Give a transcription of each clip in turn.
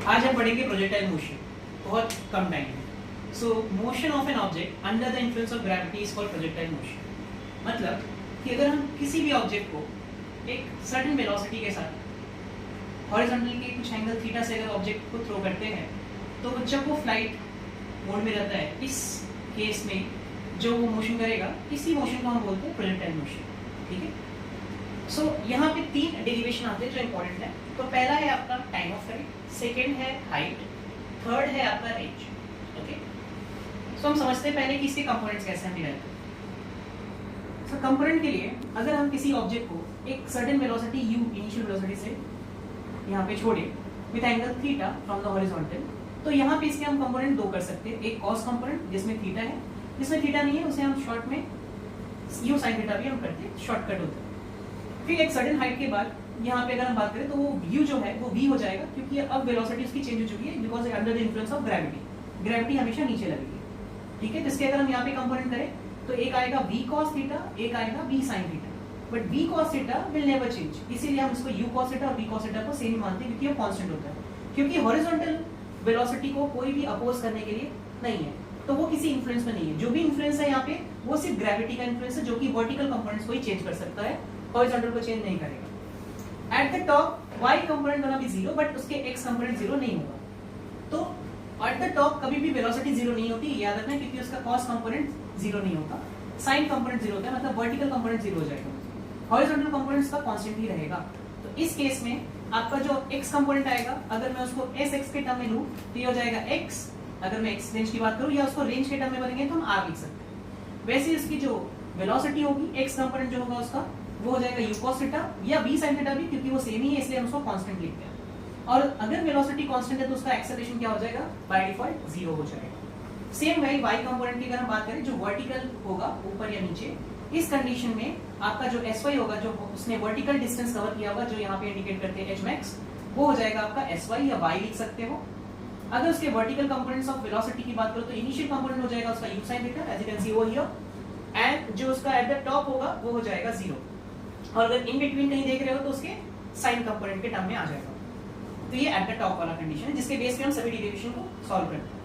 आज हम पढ़ेंगे प्रोजेक्टाइल मोशन, बहुत कम टाइम है। सो motion of an object under the influence of gravity is called projectile motion. मतलब कि अगर हम किसी भी ऑब्जेक्ट को एक सर्टेन वेलोसिटी के साथ हॉरिजॉन्टल के कुछ एंगल थीटा से अगर ऑब्जेक्ट को थ्रो करते हैं, तो जब वो फ्लाइट मोड में रहता है, इस केस में जो वो मोशन करेगा, इसी मोशन को हम बोलते हैं प्रोजेक्टाइल मोशन। ठीक है। सो यहाँ पे तीन डेरिवेशन आते हैं जो इंपॉर्टेंट है। तो पहला है आपका टाइम ऑफ फ्लाइट, सेकेंड है हाइट, थर्ड है आपका रेंज। ओके। सो हम समझते हैं पहले कि इसके कंपोनेंट्स कैसे हम डिराइव करते हैं। सो कंपोनेंट के लिए अगर हम किसी ऑब्जेक्ट को एक certain velocity u initial velocity से यहाँ पे छोड़े with angle theta from the horizontal, तो यहाँ पे इसके हम कंपोनेंट दो कर सकते हैं। एक कॉस कंपोनेंट जिसमें थीटा है, जिसमें थीटा नहीं है उसे हम शॉर्ट में u sin थीटा भी हम करते हैं, शॉर्टकट होता है। फिर एक सर्टेन हाइट के बाद यहाँ पे अगर हम बात करें तो वो u जो है वो v हो जाएगा, क्योंकि अब वेलोसिटी उसकी चेंज हो चुकी है because under the influence of gravity. Gravity हमेशा नीचे लगेगी। ठीक है। तो इसके अगर हम यहाँ पे कंपोनेंट करें तो एक आएगा v cos थीटा, एक आएगा v sin theta. But v cos theta will never change, इसीलिए हम इसको u cos थीटा और v cos थीटा को सेम ही मानते हैं, क्योंकि ये कांस्टेंट होता है। क्योंकि हॉरिजॉन्टल वेलोसिटी को कोई भी अपोज करने के लिए नहीं है, तो वो किसी इन्फ्लुएंस में नहीं है। जो भी इन्फ्लुएंस है यहाँ पे वो सिर्फ ग्रेविटी का इन्फ्लुएंस है, जो कि वर्टिकल कंपोनेंट्स को ही चेंज कर सकता है, हॉरिजॉन्टल को चेंज नहीं करेगा। Eight the top y component वाला भी जीरो, बट उसके x कंपोनेंट जीरो नहीं होगा। तो एट द टॉप कभी भी वेलोसिटी जीरो नहीं होती, याद रखना, क्योंकि उसका cos कंपोनेंट जीरो नहीं होता, sin कंपोनेंट जीरो होता है, मतलब वर्टिकल कंपोनेंट जीरो हो जाएगा, हॉरिजॉन्टल कंपोनेंट का कांस्टेंट ही रहेगा। तो इस केस में आपका जो x कंपोनेंट आएगा, अगर मैं उसको sx के टर्म में लूं तो ये हो जाएगा x। अगर मैं x रेंज की बात करूं या उसको रेंज के टर्म में बनेंगे तो हम r लिख सकते हैं। वैसे इसकी जो वेलोसिटी होगी, x कंपोनेंट जो होगा उसका वो हो जाएगा u cos थीटा या v sin थीटा भी, क्योंकि वो सेम ही है इसलिए हम उसको कांस्टेंट लिखते हैं। और अगर वेलोसिटी कांस्टेंट है तो उसका एक्सेलरेशन क्या हो जाएगा, बाय डिफॉल्ट जीरो हो जाएगा। सेम वही y कंपोनेंट की अगर हम बात करें जो वर्टिकल होगा ऊपर या नीचे, इस कंडीशन में आपका जो sy होगा, जो उसने वर्टिकल डिस्टेंस कवर किया होगा, जो यहाँ पे इंडिकेट करते हैं hmax, वो हो जाएगा आपका sy या y लिख सकते हो। अगर उसके वर्टिकल कंपोनेंट्स ऑफ वेलोसिटी की बात करो तो इनिशियल कंपोनेंट हो जाएगा उसका u sin theta, as you can see over here, and जो उसका एट द टॉप होगा वो हो जाएगा जीरो। और अगर इन बिटवीन कहीं देख रहे हो तो उसके साइन कंपोनेंट के टर्म में आ जाएगा। तो ये एट द टॉप वाला कंडीशन है जिसके बेस पे हम सभी डेरिवेशन को सॉल्व करते हैं।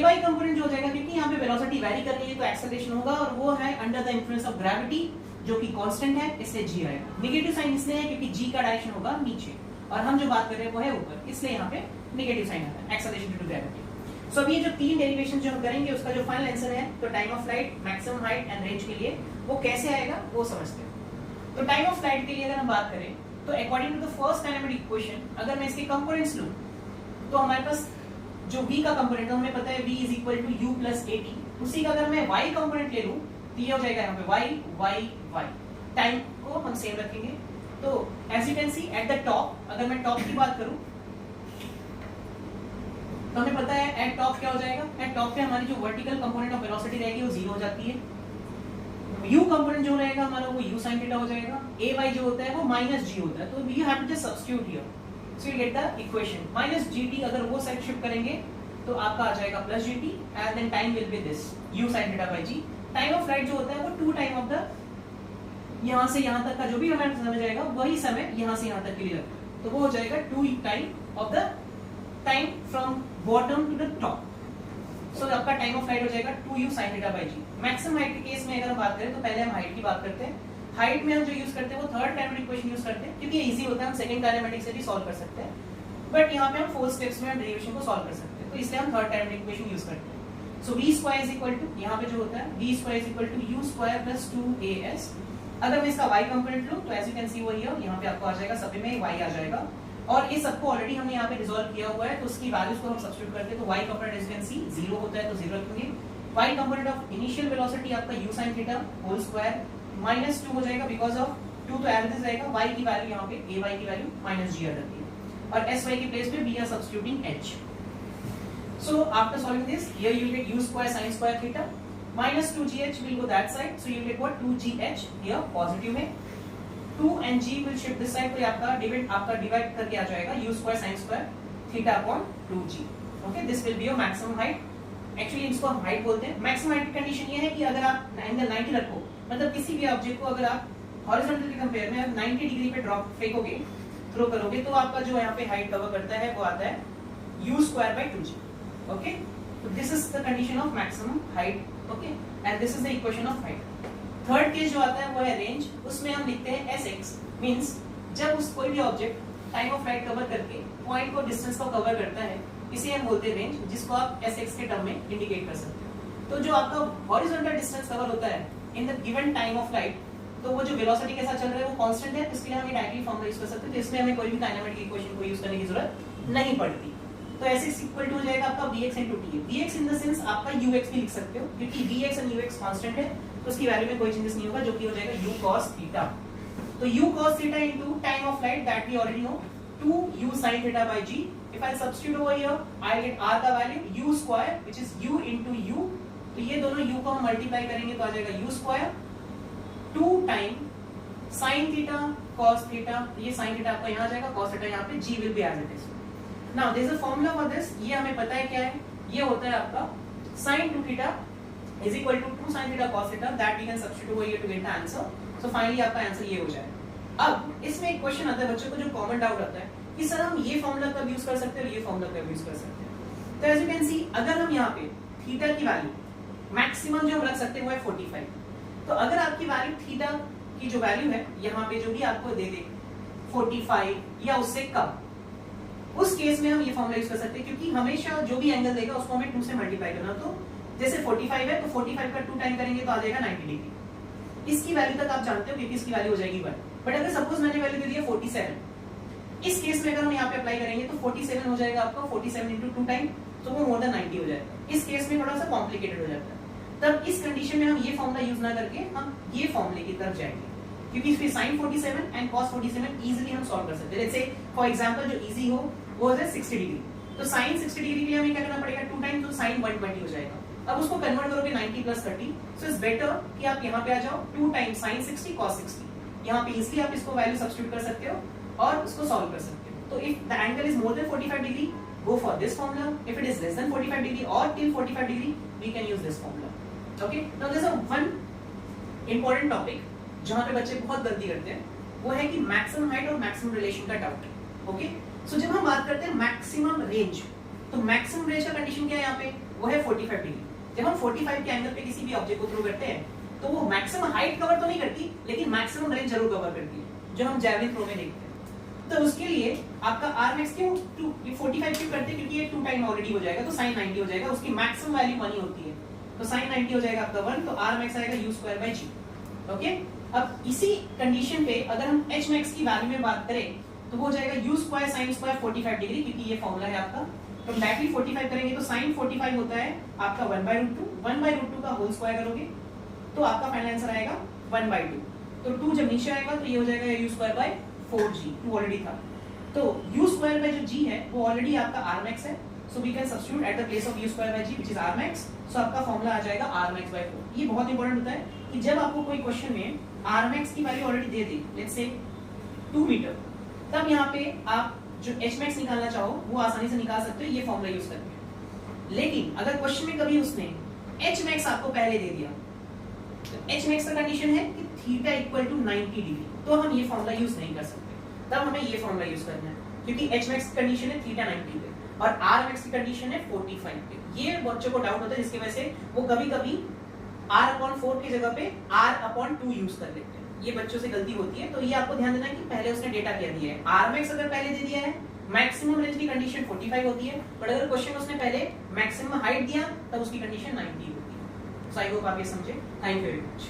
ay कंपोनेंट जो हो जाएगा, क्योंकि यहाँ पे वेलोसिटी वैरी कर रही है तो एक्सेलरेशन होगा, और वो है under the influence of gravity, जो कि कांस्टेंट है, इसलिए g आएगा। नेगेटिव साइन इसलिए है क्योंकि g का डायरेक्शन होगा नीचे, और हम जो बात कर रहे हैं वो है ऊपर, इसलिए यहाँ पे नेगेटिव साइन आता है, एक्सेलरेशन ड्यू टू ग्रेविटी। सो अब ये जो तीन डेरिवेशन जो हम करेंगे उसका जो फाइनल आंसर है, तो time of flight, maximum height and range के लिए वो कैसे आएगा वो समझते हैं। तो टाइम ऑफ फ्लाइट के लिए अगर हम बात करें तो according to the first kinematic equation, अगर मैं इसके कंपोनेंट्स लूं तो हमारे पास जो v का कंपोनेंट है हमें पता है v is equal to u plus at, उसी का अगर मैं y कंपोनेंट ले लूं तो ये हो जाएगा यहाँ पे y। टाइम को हम सेम रखेंगे। तो as you can see at the top, अगर मैं टॉप की बात करूं तो हमें पता है एट टॉप क्या हो जाएगा, एट टॉप पे हमारी जो वर्टिकल कंपोनेंट ऑफ वेलोसिटी रहेगी वो जीरो हो जाती है। u कंपोनेंट जो रहेगा हमारा वो u sin थीटा हो जाएगा, ay जो होता है वो माइनस g होता है, तो you have to just substitute here, so you get the equation minus gt। अगर वो साइड शिफ्ट करेंगे तो आपका आ जाएगा plus gt, and then time will be this u sin theta by g। Time of flight जो होता है वो 2 टाइम ऑफ द, यहाँ से यहाँ तक का जो भी हमें समझ आएगा वही समय यहाँ से यहाँ तक के लिए लगता है, तो वो हो जाएगा 2 time of the time from bottom to the top. So आपका टाइम ऑफ फ्लाइट हो जाएगा 2u sin theta by g। Maximum height के केस में अगर हम बात करें तो पहले हम हाइट की बात करते हैं। हाइट में हम जो यूज करते हैं वो थर्ड काइनेमेटिक इक्वेशन यूज करते हैं, क्योंकि ये इजी होता है, हम सेकंड काइनेमेटिक से भी सॉल्व कर सकते हैं, बट यहाँ पे हम 4 स्टेप्स में डेरिवेशन को सॉल्व कर सकते हैं, तो इसलिए हम थर्ड काइनेमेटिक इक्वेशन यूज करते हैं। So v square is equal to, यहाँ पे जो होता है v square is equal to u square plus 2as। अगर मैं इसका y कंपोनेंट लूं तो एज यू कैन सी वो हियर, यहाँ पे आपको आ जाएगा, सभी में y आ जाएगा, और इस सबको ऑलरेडी हमने यहाँ पे रिजॉल्व किया हुआ है, तो उसकी वैल्यूज को हम सब्स्टिट्यूट करते हैं। तो y component as you can see zero होता है तो जीरो रखेंगे। y component of initial velocity आपका u sin theta whole square minus 2 हो जाएगा, बिकॉज ऑफ 2 तो एवरेज रहेगा, y की वैल्यू यहाँ पे ay की वैल्यू माइनस g आ जाती है, और sy की प्लेस पे we are substituting h। So after solving this, here you will get u square sin square theta minus 2gh will go that side, so you will get what 2gh here positive में, 2 and g will shift this side, तो आपका divide करके आ जाएगा u square sin square theta upon 2g। okay, this will be your maximum height। Actually इसको हम height बोलते हैं। Maximum height की कंडीशन ये है कि अगर आप एंगल 90 रखो, मतलब किसी भी ऑब्जेक्ट को अगर आप हॉरिजॉन्टल के कंपेयर में 90 डिग्री पे ड्रॉप फेंकोगे, थ्रो करोगे, तो आपका जो यहाँ पे हाइट कवर करता है वो आता है u square by 2g. Okay, so this is the condition of maximum height. Okay, and this is the equation of height. Third case जो आता है वो है रेंज, उसमें हम लिखते हैं sx, मींस जब उस कोई भी object time of flight cover करके पॉइंट को डिस्टेंस को कवर करता है, इसे हम बोलते हैं रेंज, जिसको आप sx के टर्म में इंडिकेट कर सकते हो। तो जो आपका हॉरिजॉन्टल डिस्टेंस कवर होता है in the given time of flight, तो वो जो वेलोसिटी के साथ चल रहा है वो कांस्टेंट है, इसके लिए हम ये डायरेक्टली फॉर्मूला यूज कर सकते हैं, तो इसमें हमें कोई भी काइनेमेटिक इक्वेशन को यूज करने की जरूरत नहीं पड़ती। तो sx इक्वल टू हो जाएगा आपका vx into ta, vx in the sense आपका ux भी लिख सकते हो, क्योंकि vx और ux कांस्टेंट है, तो उसकी वैल्यू में कोई चेंजेस नहीं होगा, जो कि हो जाएगा u cos थीटा। तो u cos theta into time of flight that we already know 2u sin theta by g. If I substitute over here, I get r का value u square which is u into u, तो ये दोनों u को हम multiply करेंगे तो आ जाएगा u square 2 time sin theta cos theta, ये sin थीटा आपका यहाँ आ जाएगा, cos थीटा यहाँ पे, g will be as it is. Now there is a formula for this, ये हमें पता है क्या है, ये होता है आपका sin 2 theta is equal to 2 sin theta cos theta, that we can substitute over here to get the answer. So finally आपका आंसर ये हो जाएगा। अब इसमें एक क्वेश्चन आता है बच्चों को, जो कॉमन डाउट आता है कि सर हम ये फॉर्मूला कब यूज कर सकते हैं और ये फॉर्मूला कब यूज कर सकते हैं। तो एज यू कैन सी, अगर हम यहाँ पे थीटा की वैल्यू मैक्सिमम जो हम रख सकते हैं वो है 45, तो अगर आपकी वैल्यू थीटा की जो वैल्यू है यहाँ पे जो भी आपको दे दे 45 या उससे कम, उस केस में हम ये फॉर्मूला यूज कर सकते हैं, क्योंकि हमेशा जो भी एंगल देगा उसको हमें 2 से मल्टीप्लाई करना। तो जैसे 45 है तो 45 का 2 टाइम करेंगे तो आ जाएगा 90 डिग्री। इसकी वैल्यू तक आप जानते हो क्योंकि इसकी वैल्यू हो जाएगी 1। बट अगर सपोज मैंने वैल्यू दे दी है 47, इस केस में अगर हम यहाँ पे अप्लाई करेंगे तो 47 हो जाएगा आपका 47 into 2 टाइम, तो वो मोर देन 90 हो जाएगा। इस केस में थोड़ा सा कॉम्प्लिकेटेड हो जाता है, तब इस कंडीशन में हम ये फॉर्मूला यूज ना करके हम ये फॉर्मूले की तरफ जाएंगे, क्योंकि इसमें sin 47 एंड cos 47 इजीली हम सॉल्व कर सकते हैं। लेट्स से फॉर एग्जांपल जो इजी हो वो है 60 डिग्री, तो sin 60 डिग्री के लिए हमें क्या करना पड़ेगा, 2 टाइम, तो sin 120 हो जाएगा। अब उसको कन्वर्ट करोगे 90 + 30, सो इट्स बेटर कि आप यहाँ पे आ जाओ 2 टाइम sin 60 cos 60, यहाँ पे इजीली आप इसको वैल्यू सब्स्टिट्यूट कर सकते हो और उसको सॉल्व कर सकते हो। तो if the angle is more than 45 degree, go for this formula. If it is less than 45 degree or till 45 degree, we can use this formula. Okay? Now there's a one important topic जहाँ पे बच्चे बहुत गलती करते हैं, वो है कि मैक्सिमम हाइट और मैक्सिमम रिलेशन का डाउट। ओके, सो जब हम बात करते हैं मैक्सिमम रेंज, तो मैक्सिमम रेंज का कंडीशन क्या है यहाँ पे, वो है 45 डिग्री। जब हम 45 के एंगल पे किसी भी ऑब्जेक्ट को थ्रो करते हैं तो वो मैक्सिमम हाइट कवर तो नहीं करती, लेकिन मैक्सिमम रेंज जरूर कवर करती है, जो हम जैवलिन थ्रो में देखते हैं। तो उसके लिए आपका r max क्यों 45 क्यों करते हैं, क्योंकि ये 2 टाइम ऑलरेडी हो जाएगा, तो sin 90 हो जाएगा, उसकी मैक्सिमम वैल्यू 1 ही होती है, तो sin 90 हो जाएगा आपका 1, तो r max आएगा u²/g। ओके, अब इसी कंडीशन पे अगर हम h max की वैल्यू में बात करें तो वो हो जाएगा u² sin² 45 डिग्री, क्योंकि ये फॉर्मूला है आपका। तो डायरेक्टली 45 करेंगे तो sin 45 होता है आपका 1/√2, 1/√2 का होल स्क्वायर करोगे तो आपका फाइनल आंसर आएगा 1/2। तो 2 जब नीचे आएगा तो ये हो जाएगा u²/4g, 2 ऑलरेडी था, तो u² जो g है वो ऑलरेडी आपका r max है, so we can substitute at the place of u²/g which is r max, so आपका फॉर्मूला आ जाएगा r max/4। ये बहुत इंपॉर्टेंट होता है कि जब आपको कोई क्वेश्चन में r max की वैल्यू ऑलरेडी दे दी, लेट्स से 2 मीटर, तब यहाँ पे आप जो h max निकालना चाहो वो आसानी से निकाल सकते हो ये फॉर्मूला यूज करके। लेकिन अगर क्वेश्चन में कभी उसने h max आपको पहले दे दिया, तो h max का कंडीशन है कि थीटा इक्वल टू 90 डिग्री, तो हम ये फॉर्मूला यूज नहीं कर सकते, तब हमें ये फॉर्मूला यूज करना है, क्योंकि h max की कंडीशन है थीटा 90 पे और r max की कंडीशन है 45 पे। ये बच्चों को डाउट होता है, जिसकी वजह से वो कभी-कभी r/4 की जगह पे r/2 यूज कर लेते हैं, ये बच्चों से गलती होती है। तो ये आपको ध्यान देना है कि पहले उसने डेटा क्या दिया है, r max अगर पहले दे दिया है, मैक्सिमम रेंज की कंडीशन 45 होती है, बट अगर क्वेश्चन उसने पहले मैक्सिमम हाइट दिया तब उसकी कंडीशन 90 होती है। सो आई होप आप ये समझे। Thank you very much.